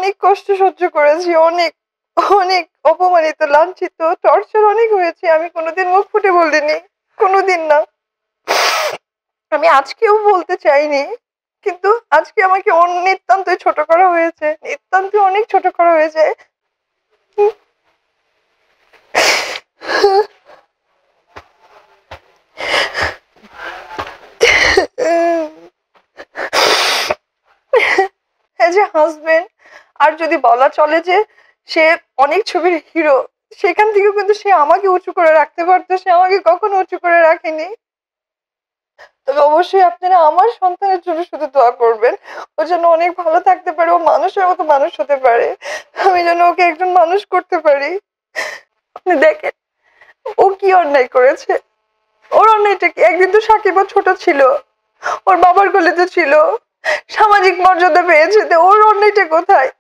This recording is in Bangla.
অনেক কষ্ট সহ্য করেছি, অনেক অনেক অপমানিত, লাঞ্ছিত, টর্চার অনেক হয়েছে। আমি কোনোদিন মুখ ফুটে বলিনি, কোনোদিন না। আমি আজকেও বলতে চাইনি, কিন্তু আজকে আমাকে নিতান্তই ছোট করা হয়েছে, নিতান্ত অনেক ছোট করা হয়েছে। এজ এ হাজবেন্ড, আর যদি বলা চলে যে সে অনেক ছবির হিরো, সেখান থেকেও কিন্তু সে আমাকে উঁচু করে রাখতে পারতো, সে আমাকে কখনো উঁচু করে রাখেনি। তবে অবশ্যই আপনারা আমার সন্তানের জন্য শুধু দোয়া করবেন, ও যেন অনেক ভালো থাকতে পারে, ও মানুষের মতো মানুষ হতে পারে, আমি যেন ওকে একজন মানুষ করতে পারি। আপনি দেখেন ও কি অন্যায় করেছে, ওর অন্যায়টা কি? একদিন তো সাকিব ছোট ছিল, ওর বাবার কোলে তো ছিল, সামাজিক মর্যাদা পেয়েছে, তো ওর অন্যায়টা কোথায়?